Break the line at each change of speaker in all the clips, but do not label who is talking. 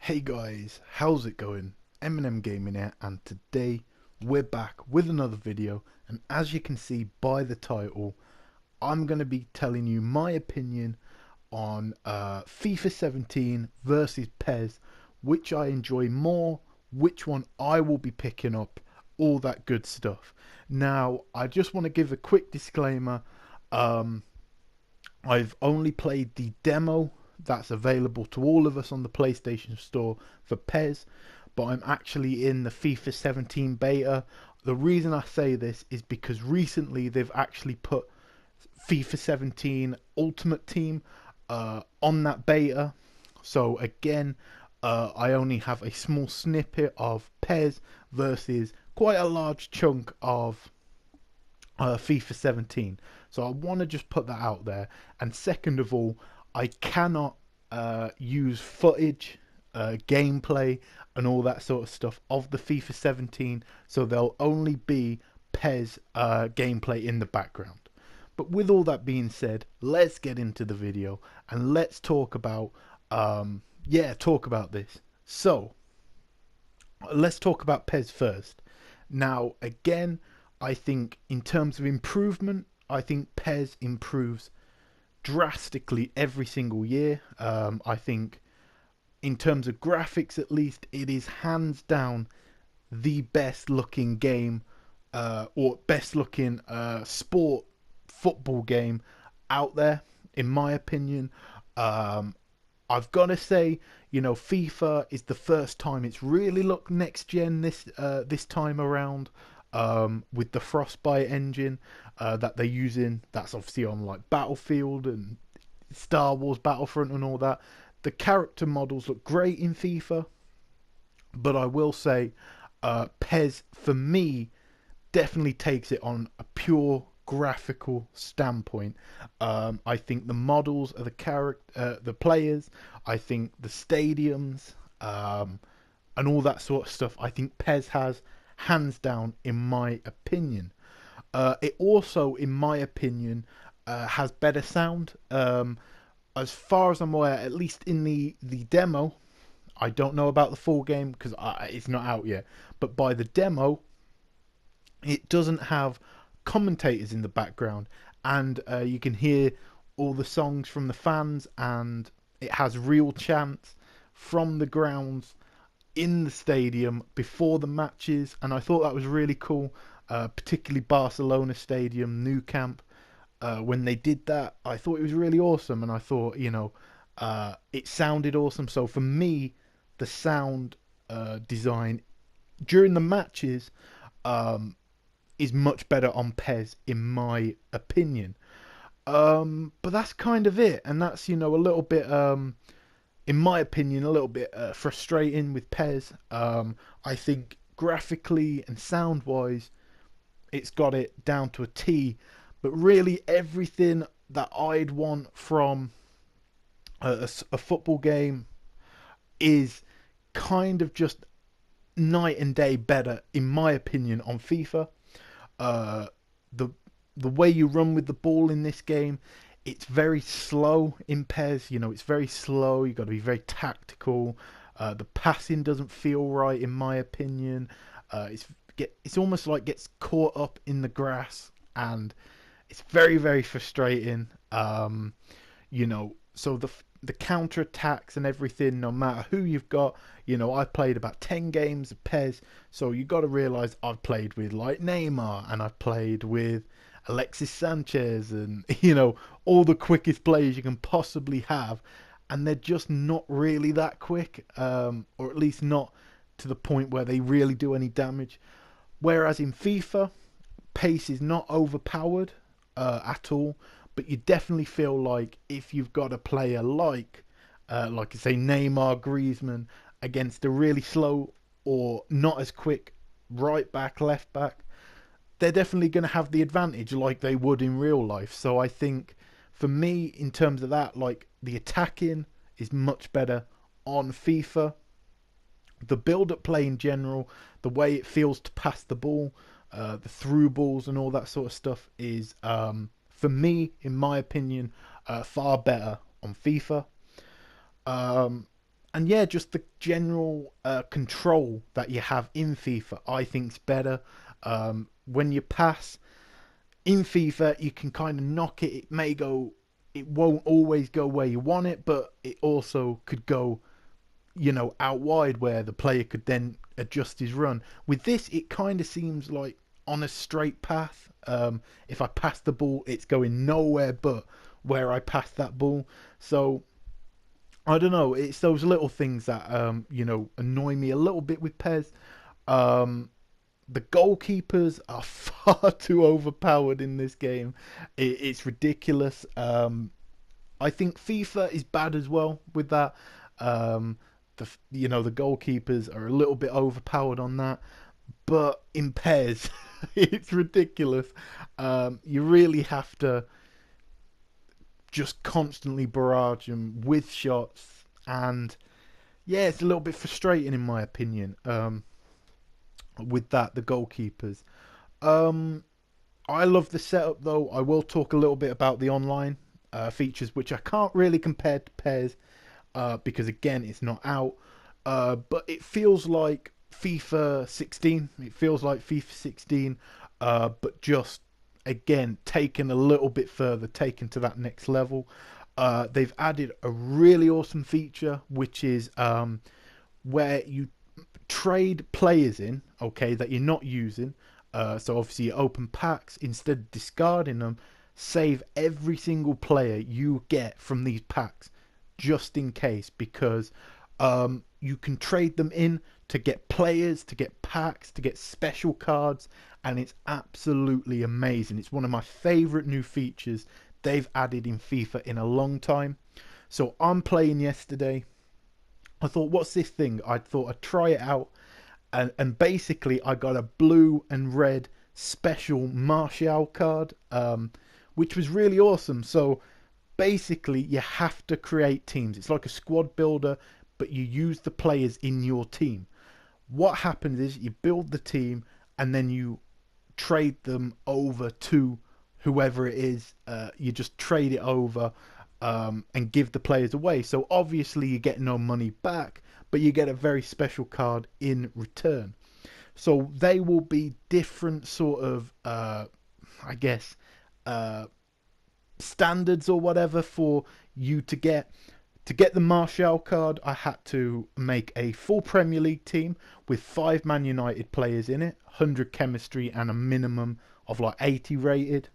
Hey guys, how's it going? Eminem Gaming here, and today we're back with another video. And as you can see by the title, I'm going to be telling you my opinion on FIFA 17 versus PES, which I enjoy more, which one I will be picking up, all that good stuff. Now, I just want to give a quick disclaimer. Um, I've only played the demo that's available to all of us on the PlayStation Store for PES, but I'm actually in the FIFA 17 beta. The reason I say this is because recently they've actually put FIFA 17 Ultimate Team on that beta. So again, I only have a small snippet of PES versus quite a large chunk of FIFA 17. So I want to just put that out there. And second of all, I cannot use footage, gameplay, and all that sort of stuff of the FIFA 17. So there'll only be PES gameplay in the background. But with all that being said, let's get into the video and let's talk about talk about this. So let's talk about PES first. Now, again, I think in terms of improvement, I think PES improves drastically every single year. I think in terms of graphics, at least, it is hands down the best looking game or best looking sport football game out there, in my opinion. I've got to say, FIFA is the first time it's really looked next gen this time around, with the Frostbite engine that they're using. That's obviously on like Battlefield and Star Wars Battlefront and all that. The character models look great in FIFA, but I will say, PES for me definitely takes it on a pure graphical standpoint. I think the models of the players, I think the stadiums, and all that sort of stuff, I think PES has hands down, in my opinion. It also, in my opinion, has better sound. As far as I'm aware, at least in the demo, I don't know about the full game because it's not out yet. But by the demo, it doesn't have commentators in the background, and you can hear all the songs from the fans, and it has real chants from the grounds in the stadium before the matches, and I thought that was really cool. Particularly Barcelona Stadium, Nou Camp, when they did that, I thought it was really awesome, and I thought, it sounded awesome. So for me, the sound design during the matches is much better on PES, in my opinion. But that's kind of it, and that's a little bit, in my opinion, a little bit frustrating with PES. I think graphically and sound wise, it's got it down to a T, but really everything that I'd want from a football game is kind of just night and day better, in my opinion, on FIFA. Uh, the the way you run with the ball in this game, it's very slow in PES. It's very slow. You've got to be very tactical. The passing doesn't feel right, in my opinion. It's almost like gets caught up in the grass, and it's very very frustrating. So the counter attacks and everything, no matter who you've got. I've played about 10 games of PES, so you got to realize I've played with like Neymar, and I've played with Alexis Sanchez, and all the quickest players you can possibly have, and they're just not really that quick, or at least not to the point where they really do any damage. Whereas in FIFA, pace is not overpowered at all, but you definitely feel like if you've got a player like say Neymar, Griezmann, against a really slow or not as quick right back, left back, they're definitely going to have the advantage like they would in real life. So I think for me, in terms of that, like the attacking is much better on FIFA. The build-up play in general, the way it feels to pass the ball, the through balls and all that sort of stuff is, for me, in my opinion, far better on FIFA. And yeah, just the general control that you have in FIFA, I think's better. When you pass in FIFA, you can kind of knock it. It may go, it won't always go where you want it, but it also could go, out wide where the player could then adjust his run. With this, it kind of seems like on a straight path. If I pass the ball, it's going nowhere but where I passed that ball. So I don't know. It's those little things that annoy me a little bit with PES. Um, the goalkeepers are far too overpowered in this game. It's ridiculous. I think FIFA is bad as well with that. Um, the goalkeepers are a little bit overpowered on that, but in PES, it's ridiculous. You really have to just constantly barrage them with shots, and yeah, it's a little bit frustrating in my opinion. With that, the goalkeepers. Um, I love the setup though. I will talk a little bit about the online features, which I can't really compare to PES because again, it's not out. But it feels like FIFA 16. It feels like FIFA 16, but just again taken a little bit further, taken to that next level. They've added a really awesome feature, which is where you trade players in, okay, that you're not using. So obviously you open packs, instead of discarding them, save every single player you get from these packs just in case, because you can trade them in to get players, to get packs, to get special cards, and it's absolutely amazing. It's one of my favorite new features they've added in FIFA in a long time. So I'm playing yesterday. I thought, what's this thing? I thought I'd try it out, and basically I got a blue and red special Martial card, which was really awesome. So basically you have to create teams. It's like a squad builder, but you use the players in your team. What happens is you build the team and then you trade them over to whoever it is. You just trade it over and give the players away. So obviously you get no money back, but you get a very special card in return. So they will be different sort of, I guess, uh, standards or whatever for you to get. To get the Martial card, I had to make a full Premier League team with 5 Man United players in it, 100 chemistry and a minimum of like 80 rated.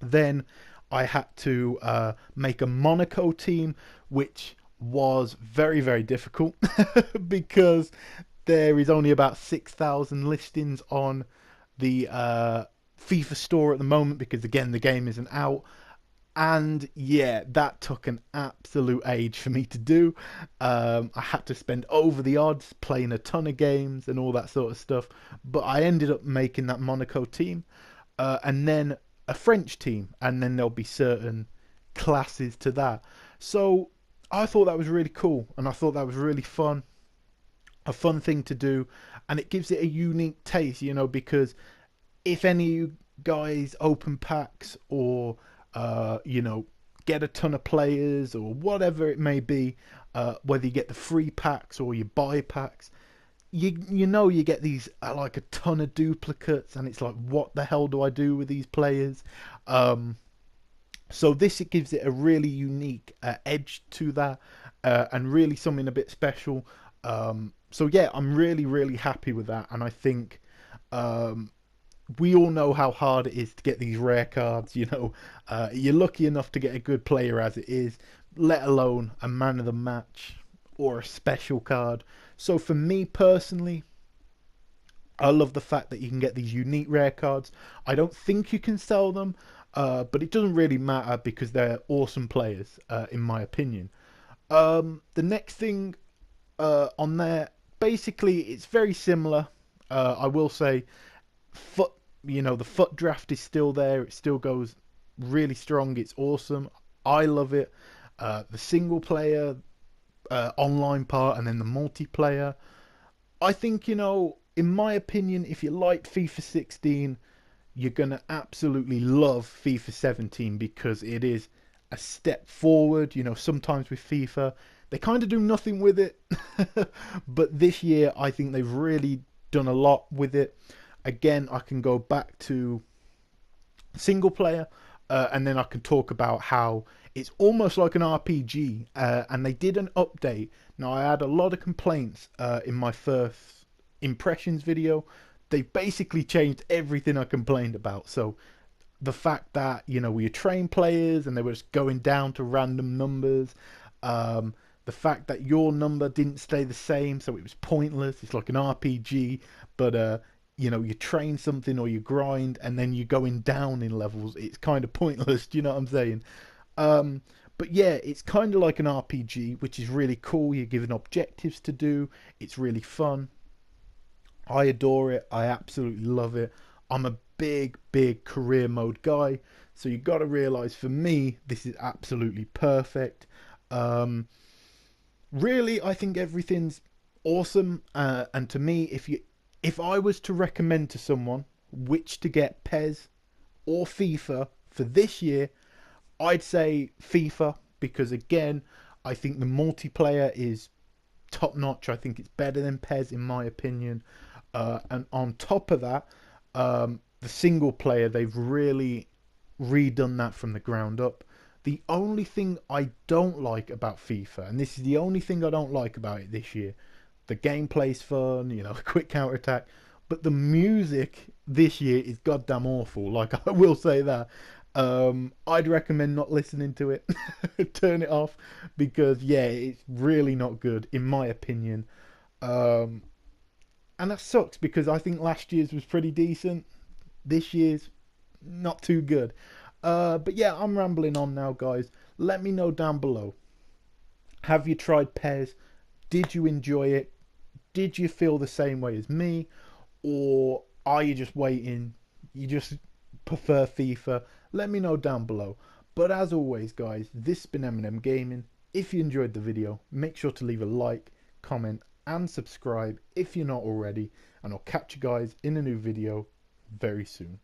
Then I had to make a Monaco team, which was very, very difficult because there is only about 6,000 listings on the FIFA store at the moment because, again, the game isn't out. And yeah, that took an absolute age for me to do. I had to spend over the odds playing a ton of games and all that sort of stuff. But I ended up making that Monaco team and then a French team. And then there'll be certain classes to that. So I thought that was really cool. And I thought that was really fun. A fun thing to do. And it gives it a unique taste, because if any of you guys open packs or get a ton of players or whatever it may be, whether you get the free packs or you buy packs, you get these like a ton of duplicates, and it's like, what the hell do I do with these players? So this, it gives it a really unique edge to that, and really something a bit special. So yeah, I'm really, really happy with that, and I think we all know how hard it is to get these rare cards. You're lucky enough to get a good player as it is, let alone a man of the match or a special card. So for me personally, I love the fact that you can get these unique rare cards. I don't think you can sell them, but it doesn't really matter because they're awesome players, in my opinion. The next thing on there, basically, it's very similar. I will say, the foot draft is still there. It still goes really strong. It's awesome. I love it. The single player online part and then the multiplayer. I think, in my opinion, if you like FIFA 16, you're going to absolutely love FIFA 17 because it is a step forward. Sometimes with FIFA, They kind of do nothing with it. But this year I think they've really done a lot with it. Again, I can go back to single player, and then I can talk about how it's almost like an RPG, and they did an update. Now, I had a lot of complaints in my first impressions video. They basically changed everything I complained about. So the fact that, you know, we were train players and they were just going down to random numbers, the fact that your number didn't stay the same, so it was pointless. It's like an RPG, but you know, you train something or you grind and then you're going down in levels. It's kind of pointless. Do you know what I'm saying? But yeah, it's kind of like an RPG, which is really cool. You're given objectives to do. It's really fun. I adore it. I absolutely love it. I'm a big career mode guy, so you got to realize, for me, this is absolutely perfect. Really, I think everything's awesome, and to me, if I was to recommend to someone which to get, PES or FIFA for this year, I'd say FIFA, because again, I think the multiplayer is top notch. I think it's better than PES in my opinion. And on top of that, the single player, they've really redone that from the ground up. The only thing I don't like about FIFA, and this is the only thing I don't like about it this year, the gameplay's fun, you know, quick counter attack, but the music this year is goddamn awful. Like, I will say that. I'd recommend not listening to it. Turn it off, because yeah, it's really not good in my opinion. And that sucks, because I think last year's was pretty decent. This year's not too good. But yeah, I'm rambling on now, guys. Let me know down below. Have you tried PES? Did you enjoy it? Did you feel the same way as me? Or are you just waiting? You just prefer FIFA? Let me know down below. But as always, guys, this has been M&M Gaming. If you enjoyed the video, make sure to leave a like, comment, and subscribe if you're not already. And I'll catch you guys in a new video very soon.